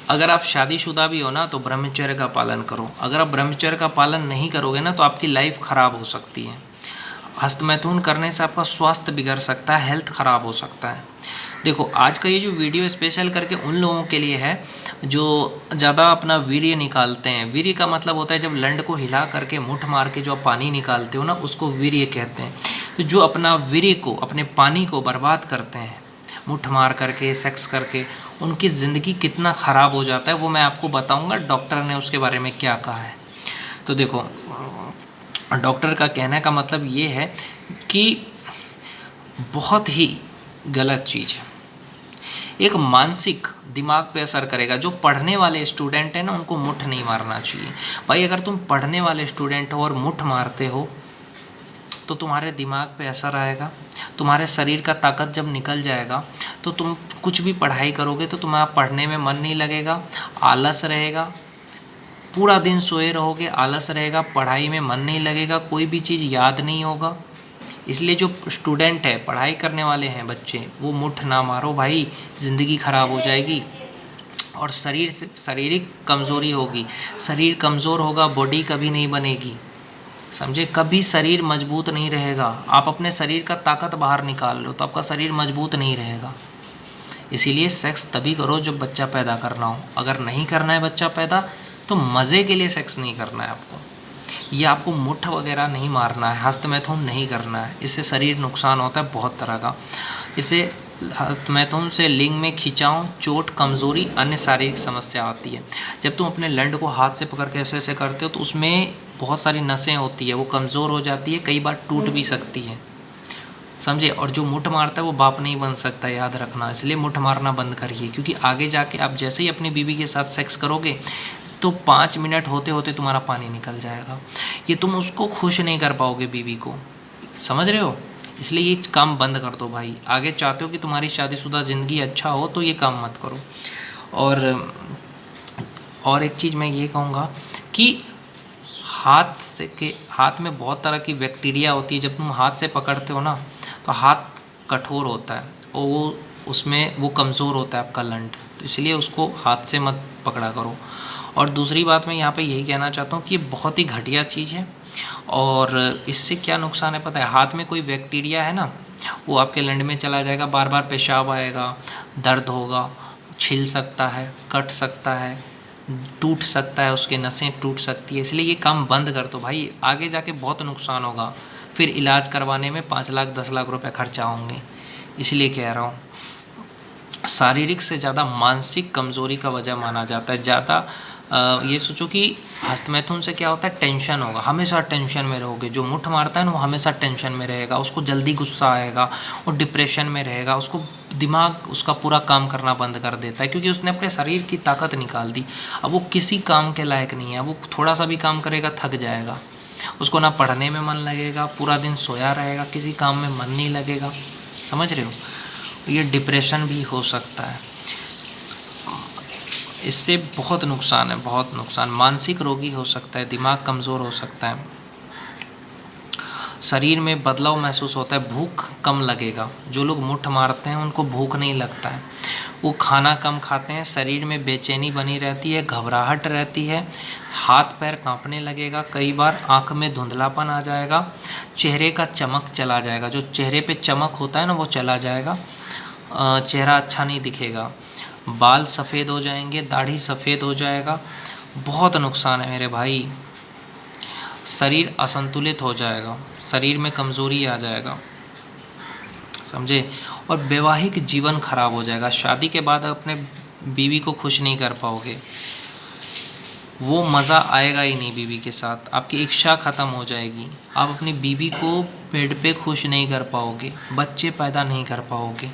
अगर आप शादीशुदा भी हो ना तो ब्रह्मचर्य का पालन करो। अगर आप ब्रह्मचर्य का पालन नहीं करोगे ना तो आपकी लाइफ खराब हो सकती है। हस्तमैथुन करने से आपका स्वास्थ्य बिगड़ सकता है, हेल्थ खराब हो सकता है। देखो आज का ये जो वीडियो स्पेशल करके उन लोगों के लिए है जो ज़्यादा अपना वीर्य निकालते हैं। वीर्य का मतलब होता है जब लंड को हिला करके मुठ मार के जो आप पानी निकालते हो ना, उसको वीर्य कहते हैं। तो जो अपना वीर्य को, अपने पानी को बर्बाद करते हैं मुठ मार करके, सेक्स करके, उनकी ज़िंदगी कितना ख़राब हो जाता है वो मैं आपको बताऊंगा डॉक्टर ने उसके बारे में क्या कहा है। तो देखो डॉक्टर का कहने का मतलब ये है कि बहुत ही गलत चीज़ है। एक मानसिक दिमाग पे असर करेगा। जो पढ़ने वाले स्टूडेंट हैं ना उनको मुठ नहीं मारना चाहिए। भाई अगर तुम पढ़ने वाले स्टूडेंट हो और मुठ मारते हो तो तुम्हारे दिमाग पे असर आएगा, तुम्हारे शरीर का ताकत जब निकल जाएगा तो तुम कुछ भी पढ़ाई करोगे तो तुम्हारा पढ़ने में मन नहीं लगेगा, आलस रहेगा, पूरा दिन सोए रहोगे, आलस रहेगा, पढ़ाई में मन नहीं लगेगा, कोई भी चीज़ याद नहीं होगा। इसलिए जो स्टूडेंट है, पढ़ाई करने वाले हैं बच्चे, वो मुठ ना मारो भाई, ज़िंदगी ख़राब हो जाएगी और शरीर से शारीरिक कमज़ोरी होगी। शरीर कमज़ोर होगा, बॉडी कभी नहीं बनेगी, समझे। कभी शरीर मजबूत नहीं रहेगा। आप अपने शरीर का ताकत बाहर निकाल लो तो आपका शरीर मजबूत नहीं रहेगा। इसीलिए सेक्स तभी करो जब बच्चा पैदा करना हो। अगर नहीं करना है बच्चा पैदा तो मज़े के लिए सेक्स नहीं करना है आपको। ये आपको मुठ वगैरह नहीं मारना है, हस्तमैथुन नहीं करना है। इससे शरीर नुकसान होता है बहुत तरह का। इससे हस्तमैथुन से लिंग में खिंचाव, चोट, कमज़ोरी, अन्य शारीरिक समस्या आती है। जब तुम अपने लंड को हाथ से पकड़ के ऐसे ऐसे करते हो तो उसमें बहुत सारी नसें होती है, वो कमज़ोर हो जाती है, कई बार टूट भी सकती है, समझे। और जो मुठ मारता है वो बाप नहीं बन सकता, याद रखना। इसलिए मुठ मारना बंद करिए, क्योंकि आगे जाके आप जैसे ही अपनी बीवी के साथ सेक्स करोगे तो 5 मिनट होते होते तुम्हारा पानी निकल जाएगा। ये तुम उसको खुश नहीं कर पाओगे, बीवी को, समझ रहे हो। इसलिए ये काम बंद कर दो भाई। आगे चाहते हो कि तुम्हारी शादीशुदा ज़िंदगी अच्छा हो तो ये काम मत करो। और एक चीज़ मैं ये कहूँगा कि हाथ में बहुत तरह की बैक्टीरिया होती है। जब तुम हाथ से पकड़ते हो ना तो हाथ कठोर होता है और वो कमज़ोर होता है आपका लंड, तो इसलिए उसको हाथ से मत पकड़ा करो। और दूसरी बात मैं यहाँ पे यही कहना चाहता हूँ कि ये बहुत ही घटिया चीज़ है और इससे क्या नुकसान है पता है। हाथ में कोई बैक्टीरिया है ना, वो आपके लंड में चला जाएगा, बार बार पेशाब आएगा, दर्द होगा, छिल सकता है, कट सकता है, टूट सकता है, उसकी नसें टूट सकती है। इसलिए ये काम बंद कर दो भाई, आगे जाके बहुत नुकसान होगा। फिर इलाज करवाने में 5 लाख 10 लाख रुपए खर्चा होंगे। इसलिए कह रहा हूँ, शारीरिक से ज़्यादा मानसिक कमज़ोरी का वजह माना जाता है। ज़्यादा ये सोचो कि हस्तमैथुन से क्या होता है, टेंशन होगा, हमेशा टेंशन में रहोगे। जो मुठ मारता है ना वो हमेशा टेंशन में रहेगा, उसको जल्दी गुस्सा आएगा, वो डिप्रेशन में रहेगा, उसको दिमाग उसका पूरा काम करना बंद कर देता है, क्योंकि उसने अपने शरीर की ताकत निकाल दी। अब वो किसी काम के लायक नहीं है। वो थोड़ा सा भी काम करेगा थक जाएगा, उसको ना पढ़ने में मन लगेगा, पूरा दिन सोया रहेगा, किसी काम में मन नहीं लगेगा, समझ रहे हो। ये डिप्रेशन भी हो सकता है, इससे बहुत नुकसान है, बहुत नुकसान। मानसिक रोगी हो सकता है, दिमाग कमज़ोर हो सकता है, शरीर में बदलाव महसूस होता है, भूख कम लगेगा। जो लोग मुठ मारते हैं उनको भूख नहीं लगता है, वो खाना कम खाते हैं, शरीर में बेचैनी बनी रहती है, घबराहट रहती है, हाथ पैर कांपने लगेगा, कई बार आँख में धुंधलापन आ जाएगा, चेहरे का चमक चला जाएगा। जो चेहरे पे चमक होता है ना वो चला जाएगा, चेहरा अच्छा नहीं दिखेगा, बाल सफ़ेद हो जाएंगे, दाढ़ी सफ़ेद हो जाएगा। बहुत नुकसान है मेरे भाई। शरीर असंतुलित हो जाएगा, शरीर में कमज़ोरी आ जाएगा, समझे। और वैवाहिक जीवन खराब हो जाएगा। शादी के बाद अपने बीवी को खुश नहीं कर पाओगे, वो मज़ा आएगा ही नहीं बीवी के साथ, आपकी इच्छा ख़त्म हो जाएगी। आप अपनी बीवी को बेड पे खुश नहीं कर पाओगे, बच्चे पैदा नहीं कर पाओगे,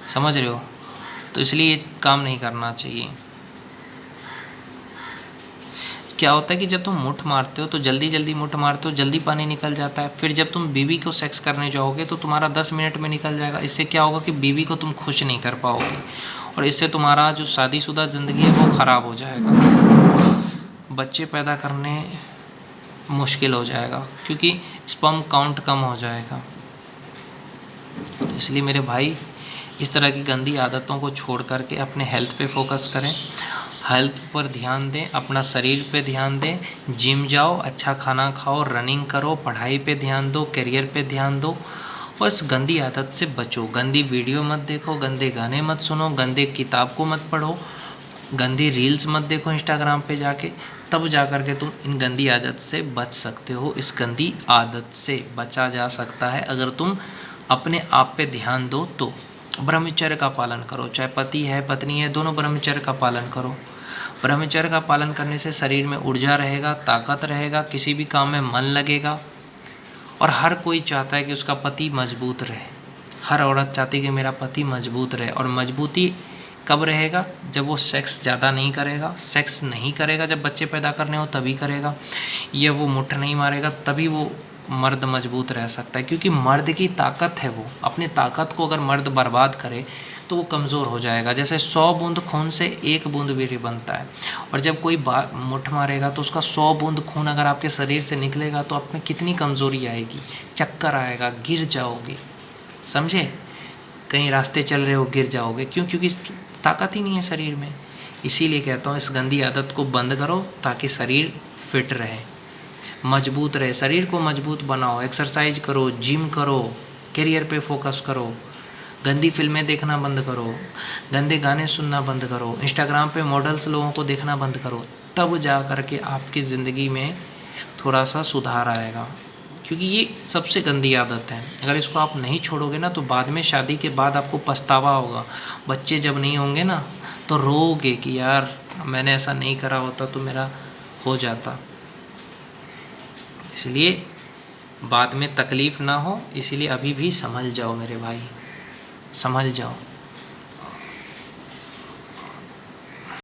समझ रहे हो। तो इसलिए ये काम नहीं करना चाहिए। क्या होता है कि जब तुम मुठ मारते हो तो जल्दी जल्दी मुठ मारते हो, जल्दी पानी निकल जाता है। फिर जब तुम बीवी को सेक्स करने जाओगे तो तुम्हारा 10 मिनट में निकल जाएगा। इससे क्या होगा कि बीवी को तुम खुश नहीं कर पाओगे और इससे तुम्हारा जो शादीशुदा ज़िंदगी है वो ख़राब हो जाएगा। बच्चे पैदा करने मुश्किल हो जाएगा क्योंकि स्पर्म काउंट कम हो जाएगा। तो इसलिए मेरे भाई, इस तरह की गंदी आदतों को छोड़ करके अपने हेल्थ पे फोकस करें। हेल्थ पर ध्यान दें, अपना शरीर पे ध्यान दें, जिम जाओ, अच्छा खाना खाओ, रनिंग करो, पढ़ाई पे ध्यान दो, करियर पे ध्यान दो। बस गंदी आदत से बचो, गंदी वीडियो मत देखो, गंदे गाने मत सुनो, गंदे किताब को मत पढ़ो, गंदी रील्स मत देखो इंस्टाग्राम पे जाके। तब जा कर के तुम इन गंदी आदत से बच सकते हो। इस गंदी आदत से बचा जा सकता है अगर तुम अपने आप पे ध्यान दो तो। ब्रह्मचर्य का पालन करो, चाहे पति है पत्नी है, दोनों ब्रह्मचर्य का पालन करो। ब्रह्मचर्य का पालन करने से शरीर में ऊर्जा रहेगा, ताकत रहेगा, किसी भी काम में मन लगेगा। और हर कोई चाहता है कि उसका पति मजबूत रहे, हर औरत चाहती है कि मेरा पति मजबूत रहे। और मजबूती कब रहेगा? जब वो सेक्स ज़्यादा नहीं करेगा, सेक्स नहीं करेगा, जब बच्चे पैदा करने हो तभी करेगा, या वो मुट्ठ नहीं मारेगा, तभी वो मर्द मजबूत रह सकता है। क्योंकि मर्द की ताकत है, वो अपनी ताकत को अगर मर्द बर्बाद करे तो वो कमज़ोर हो जाएगा। जैसे 100 बूंद खून से 1 बूंद वीर्य बनता है, और जब कोई मुट्ठ मारेगा तो उसका 100 बूंद खून अगर आपके शरीर से निकलेगा तो आप में कितनी कमज़ोरी आएगी, चक्कर आएगा, गिर जाओगे। समझे? कहीं रास्ते चल रहे हो गिर जाओगे, क्यों? क्योंकि ताकत ही नहीं है शरीर में। इसीलिए कहता हूँ इस गंदी आदत को बंद करो ताकि शरीर फिट रहे, मजबूत रहे। शरीर को मजबूत बनाओ, एक्सरसाइज करो, जिम करो, करियर पे फोकस करो, गंदी फिल्में देखना बंद करो, गंदे गाने सुनना बंद करो, इंस्टाग्राम पे मॉडल्स लोगों को देखना बंद करो। तब जा कर के आपकी ज़िंदगी में थोड़ा सा सुधार आएगा। क्योंकि ये सबसे गंदी आदत है, अगर इसको आप नहीं छोड़ोगे ना तो बाद में शादी के बाद आपको पछतावा होगा। बच्चे जब नहीं होंगे ना तो रोओगे कि यार मैंने ऐसा नहीं करा होता तो मेरा हो जाता। इसलिए बाद में तकलीफ़ ना हो, इसलिए अभी भी संभल जाओ मेरे भाई, संभल जाओ।